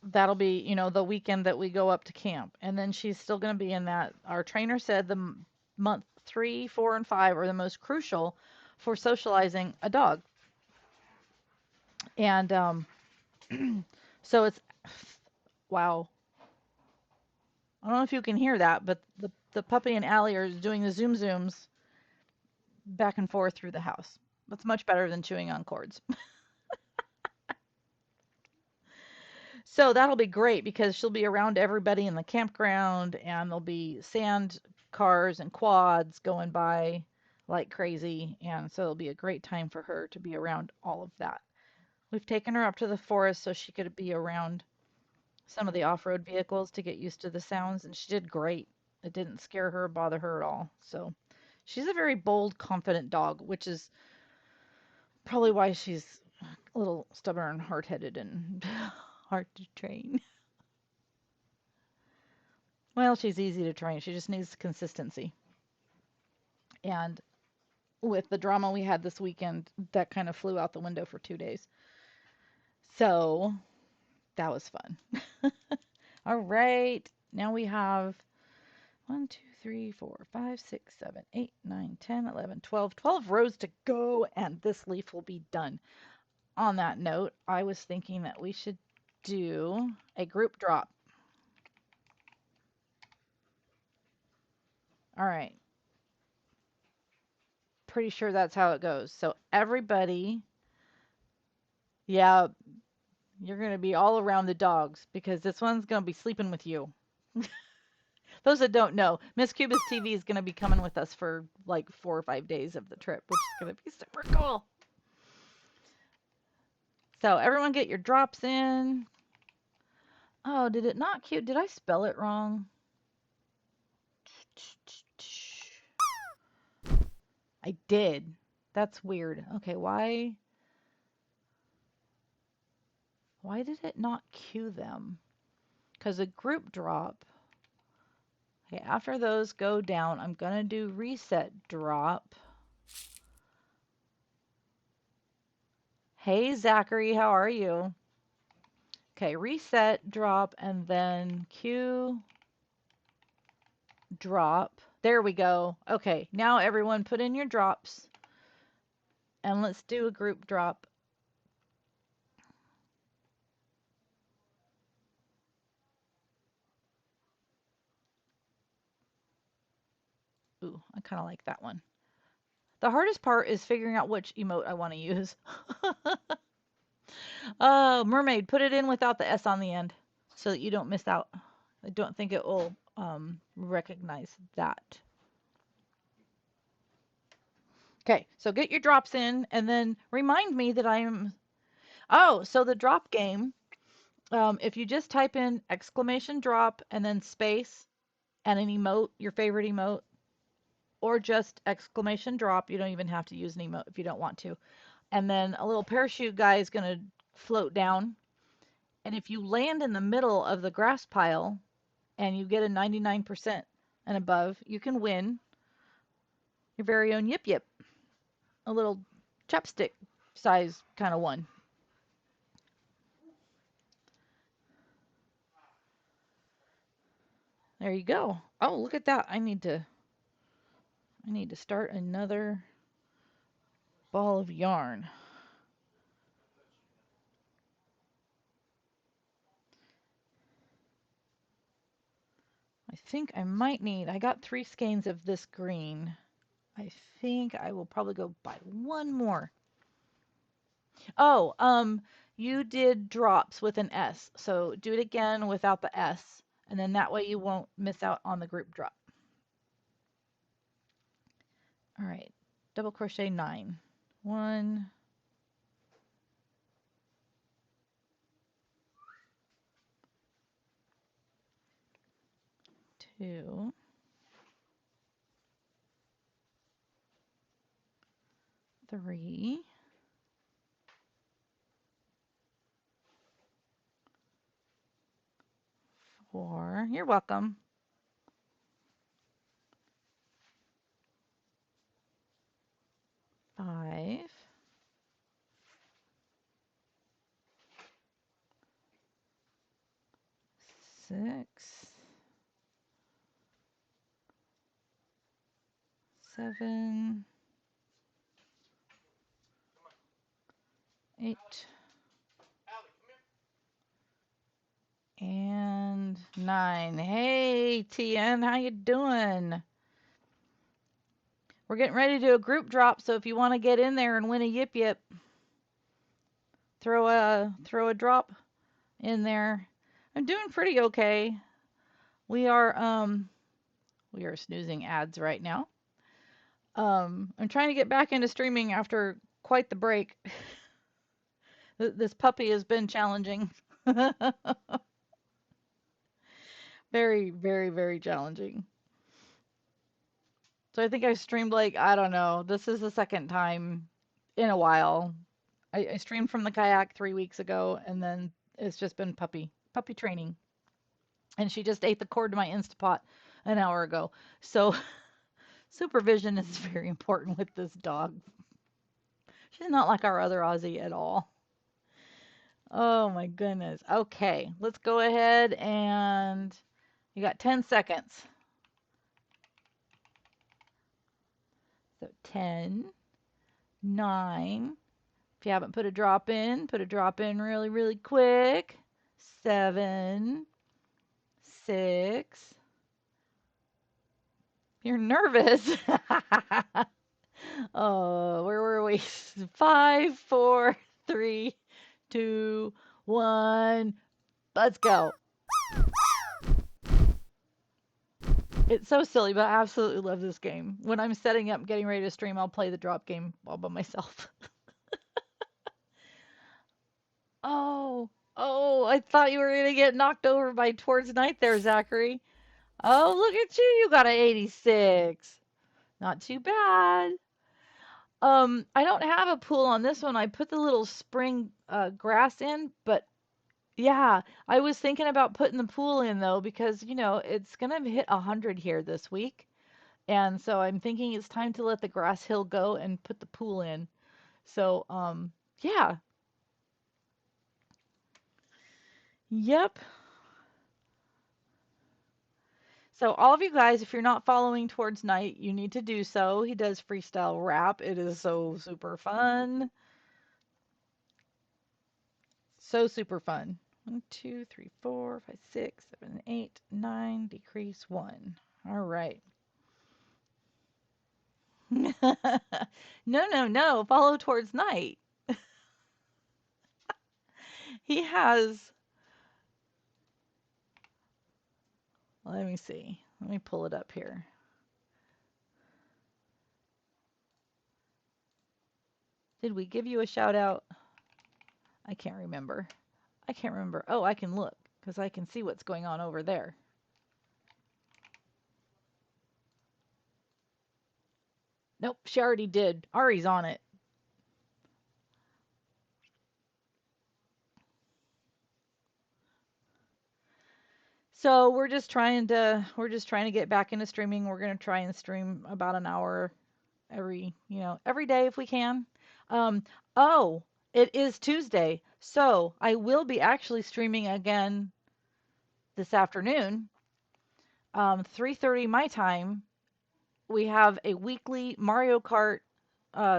that'll be, the weekend that we go up to camp. And then she's still going to be in that. Our trainer said the month 3, 4, and 5 are the most crucial for socializing a dog. And so it's, wow. I don't know if you can hear that, but the puppy and Allie are doing the zoom zooms back and forth through the house. That's much better than chewing on cords. So that'll be great because she'll be around everybody in the campground and there'll be sand cars and quads going by like crazy, and so it'll be a great time for her to be around all of that. We've taken her up to the forest so she could be around some of the off-road vehicles to get used to the sounds, and she did great. It didn't scare her or bother her at all. So she's a very bold, confident dog, which is probably why she's a little stubborn, hard-headed, and hard to train. Well, she's easy to train. She just needs consistency. And with the drama we had this weekend, that kind of flew out the window for 2 days. So that was fun. All right. Now we have 1, 2, 3, 4, 5, 6, 7, 8, 9, 10, 11, 12. 12 rows to go, and this leaf will be done. On that note, I was thinking that we should do a group drop. All right. Pretty sure that's how it goes. So everybody, yeah, you're going to be all around the dogs because this one's going to be sleeping with you. Those that don't know, Miss Cuba's TV is going to be coming with us for like 4 or 5 days of the trip, which is going to be super cool. So everyone get your drops in. Oh, did it not cute? Did I spell it wrong? I did. That's weird. Okay, why did it not cue them? Because a group drop. Okay, after those go down, I'm going to do reset drop. Hey, Zachary, how are you? Okay, reset, drop, and then cue, drop. There we go. Okay, now everyone put in your drops. And let's do a group drop. Ooh, I kind of like that one. The hardest part is figuring out which emote I want to use. Mermaid, put it in without the S on the end so that you don't miss out. I don't think it will recognize that. Okay, so get your drops in and then remind me that I'm... Oh, so the drop game, if you just type in exclamation drop and then space and an emote, your favorite emote, or just exclamation drop, you don't even have to use an emote if you don't want to. And then a little parachute guy is going to float down. And if you land in the middle of the grass pile and you get a 99% and above, you can win your very own Yip Yip, a little chapstick size kind of one. There you go. Oh, look at that. I need to start another ball of yarn. I think I might need, I got 3 skeins of this green. I think I will probably go buy one more. Oh, you did drops with an S. So do it again without the S. And then that way you won't miss out on the group drop. All right, double crochet 9. 1, 2, 3, 4. You're welcome. 5, 6, 7, 8, and 9. Hey, TN, how you doing? We're getting ready to do a group drop, so if you want to get in there and win a Yip Yip, throw a drop in there. I'm doing pretty okay. We are snoozing ads right now. I'm trying to get back into streaming after quite the break. This puppy has been challenging. Very, very, very challenging. So I think I've streamed like, I don't know, this is the second time in a while. I streamed from the kayak 3 weeks ago, and then it's just been puppy training. And she just ate the cord to my Instapot an hour ago. So supervision is very important with this dog. She's not like our other Aussie at all. Oh my goodness. Okay, let's go ahead and you got 10 seconds. So 10, 9. If you haven't put a drop in, put a drop in really, really quick. 7, 6. You're nervous. Oh, where were we? 5, 4, 3, 2, 1. Let's go. It's so silly, but I absolutely love this game. When I'm setting up, getting ready to stream, I'll play the drop game all by myself. Oh, oh, I thought you were gonna get knocked over by Towards Night there, Zachary. Oh, look at you. You got an 86. Not too bad. I don't have a pool on this one. I put the little spring grass in, but yeah, I was thinking about putting the pool in though because, it's gonna hit 100 here this week. And so I'm thinking it's time to let the grass hill go and put the pool in. So, yeah. Yep. So all of you guys, if you're not following Towards Night, you need to do so. He does freestyle rap. It is so super fun. So super fun. 1, 2, 3, 4, 5, 6, 7, 8, 9, decrease 1. All right. No, no, no. Follow Towards Night. He has, let me see. Let me pull it up here. Did we give you a shout out? I can't remember. I can't remember. Oh, I can look because I can see what's going on over there. Nope, she already did. Ari's on it. So we're just trying to get back into streaming. We're gonna try and stream about an hour every day if we can. Um, oh, it is Tuesday, so I will be actually streaming again this afternoon, 3:30 my time. We have a weekly Mario Kart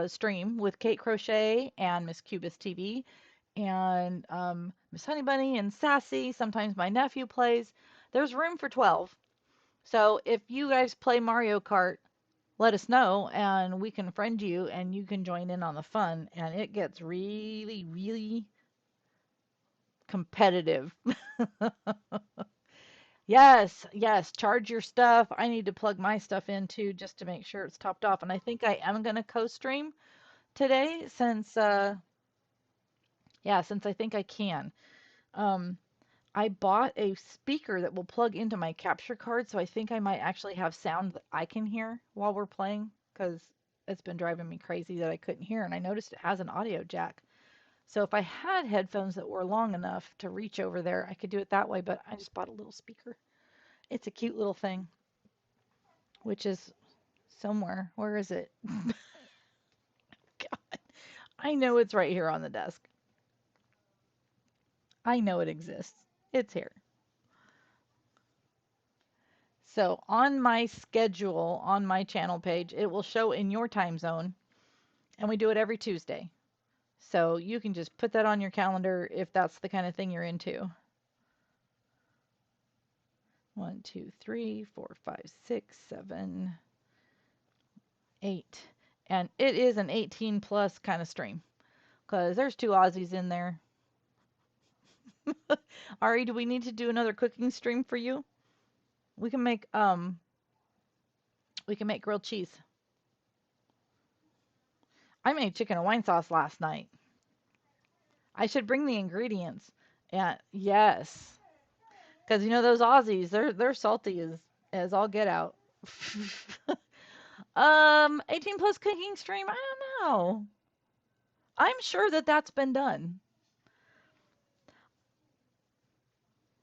stream with Kate Crochet and Miss Cubist TV and Miss Honey Bunny and Sassy. Sometimes my nephew plays. There's room for 12. So if you guys play Mario Kart, let us know and we can friend you and you can join in on the fun. And it gets really, really competitive. Yes, yes, charge your stuff. I need to plug my stuff in too just to make sure it's topped off. And I think I am going to co-stream today since I think I can. Um, I bought a speaker that will plug into my capture card, so I think I might actually have sound that I can hear while we're playing because it's been driving me crazy that I couldn't hear. And I noticed it has an audio jack. So if I had headphones that were long enough to reach over there, I could do it that way, but I just bought a little speaker. It's a cute little thing, which is somewhere. Where is it? God, I know it's right here on the desk. I know it exists. It's here. So on my schedule, on my channel page, it will show in your time zone, and we do it every Tuesday. So you can just put that on your calendar if that's the kind of thing you're into. 1, 2, 3, 4, 5, 6, 7, 8. And it is an 18 plus kind of stream because there's two Aussies in there. Ari, do we need to do another cooking stream for you? We can make grilled cheese. I made chicken and wine sauce last night. I should bring the ingredients. And yes, because you know those Aussies, they're salty as all get out. 18 plus cooking stream. I don't know. I'm sure that that's been done.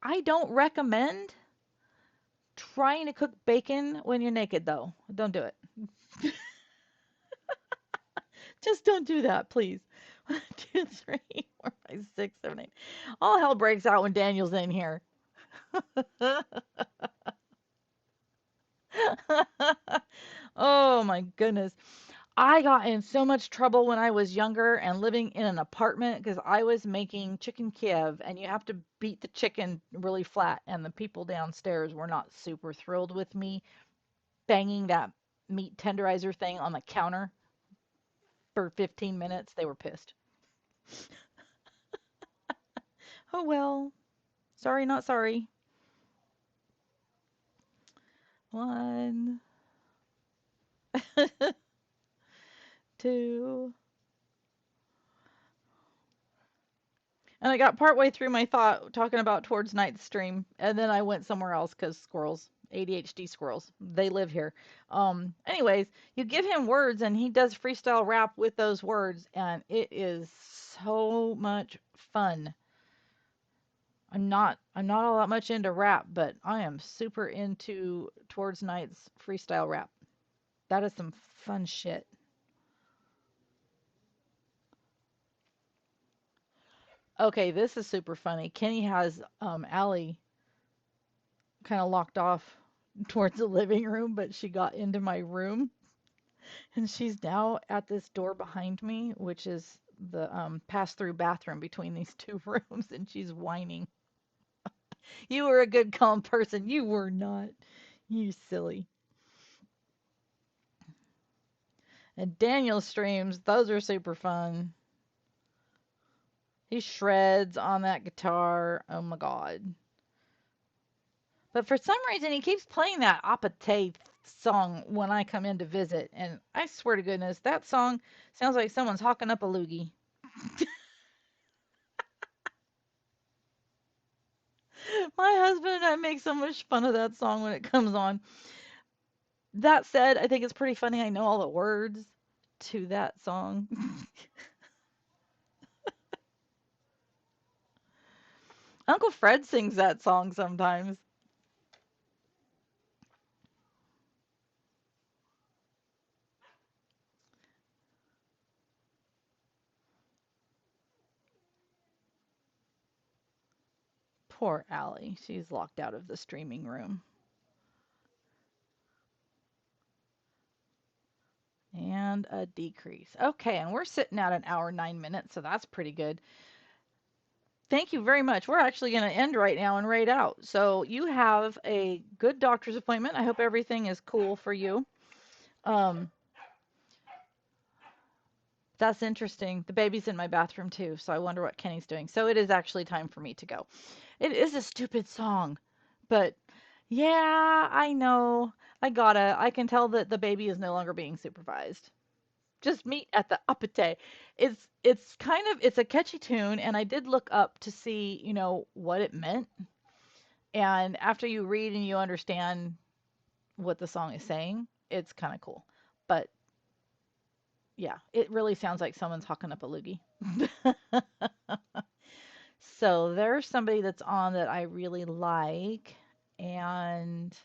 I don't recommend trying to cook bacon when you're naked, though. Don't do it. Just don't do that, please. 1, 2, 3, 4, 5, 6, 7, 8. All hell breaks out when Daniel's in here. Oh my goodness. I got in so much trouble when I was younger and living in an apartment because I was making chicken Kiev and you have to beat the chicken really flat. And the people downstairs were not super thrilled with me banging that meat tenderizer thing on the counter for 15 minutes. They were pissed. Oh well. Sorry, not sorry. 1, 2. And I got partway through my thought talking about towards night stream, and then I went somewhere else because squirrels, ADHD squirrels, they live here. Anyways, you give him words and he does freestyle rap with those words, and it is so much fun. I'm not all that much into rap, but I am super into towards night's freestyle rap. That is some fun shit. Okay, this is super funny. Kenny has Allie kind of locked off towards the living room, but she got into my room and she's now at this door behind me, which is the pass-through bathroom between these two rooms, and she's whining. You were a good calm person. You were not. You silly. And Daniel streams, those are super fun. He shreds on that guitar. Oh my god. But for some reason, he keeps playing that Apate song when I come in to visit. And I swear to goodness, that song sounds like someone's hawking up a loogie. My husband and I make so much fun of that song when it comes on. That said, I think it's pretty funny. I know all the words to that song. Uncle Fred sings that song sometimes. Poor Allie. She's locked out of the streaming room. And a decrease. Okay, and we're sitting at an hour, 9 minutes, so that's pretty good. Thank you very much. We're actually going to end right now and raid out. So you have a good doctor's appointment. I hope everything is cool for you. Um, that's interesting. The baby's in my bathroom too, so I wonder what Kenny's doing. So it is actually time for me to go. It is a stupid song, but yeah, I know. I can tell that the baby is no longer being supervised. Just meet at the Apate. It's a catchy tune, and I did look up to see, what it meant. And after you read and you understand what the song is saying, it's kind of cool. But yeah, it really sounds like someone's hawking up a loogie. So there's somebody that's on that I really like. And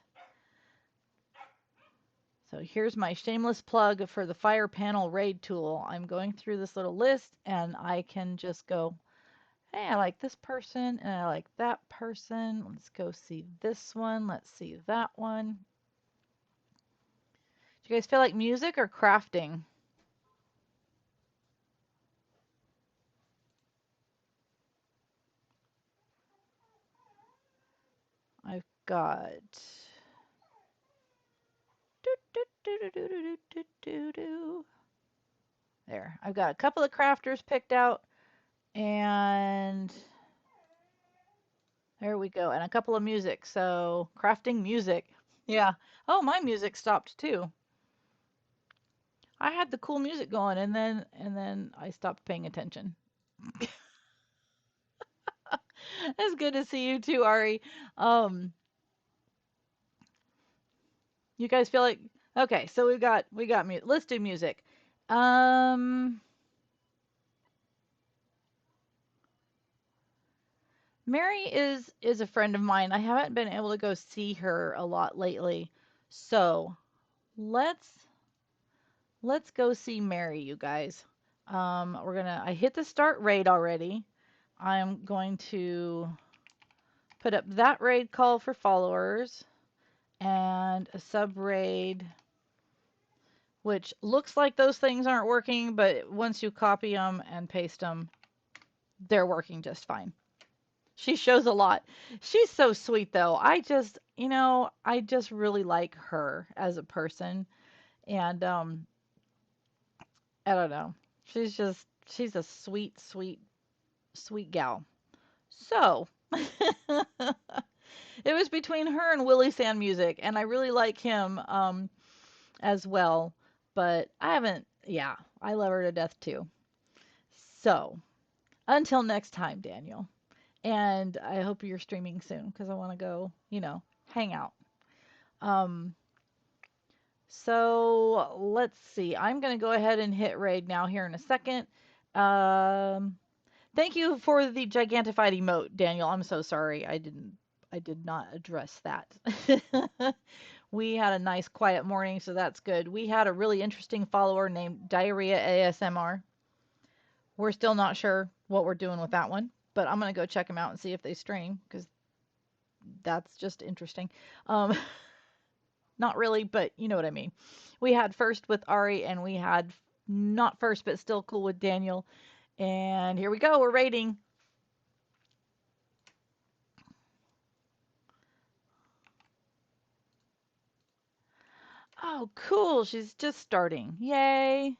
so here's my shameless plug for the Fire Panel Raid tool. I'm going through this little list and I can just go, hey, I like this person and I like that person. Let's go see this one. Let's see that one. Do you guys feel like music or crafting? I've got there. I've got a couple of crafters picked out, and there we go. And a couple of music. So crafting music. Yeah. Oh, my music stopped too. I had the cool music going, and then I stopped paying attention. It's good to see you too, Ari. Um, you guys feel like okay? So we got music. Let's do music. Um, Mary is a friend of mine. I haven't been able to go see her a lot lately, so let's let's go see Mary, you guys. I hit the start raid already. I'm going to put up that raid call for followers and a sub raid, which looks like those things aren't working, but once you copy them and paste them, they're working just fine. She shows a lot. She's so sweet though. I just really like her as a person. And I don't know. She's a sweet, sweet, sweet gal. So, it was between her and Willie Sand Music, and I really like him as well. But I haven't, yeah, I love her to death too. So, until next time, Daniel. And I hope you're streaming soon because I want to go, hang out. Um, so let's see. I'm going to go ahead and hit raid now here in a second. Um, Thank you for the gigantified emote, Daniel. I'm so sorry. I did not address that. We had a nice quiet morning, so that's good. We had a really interesting follower named Diarrhea ASMR. We're still not sure what we're doing with that one, but I'm gonna go check them out and see if they stream because that's just interesting. Um, Not really, but you know what I mean. We had first with Ari, and we had not first, but still cool with Daniel. And here we go. We're rating. Oh, cool. She's just starting. Yay.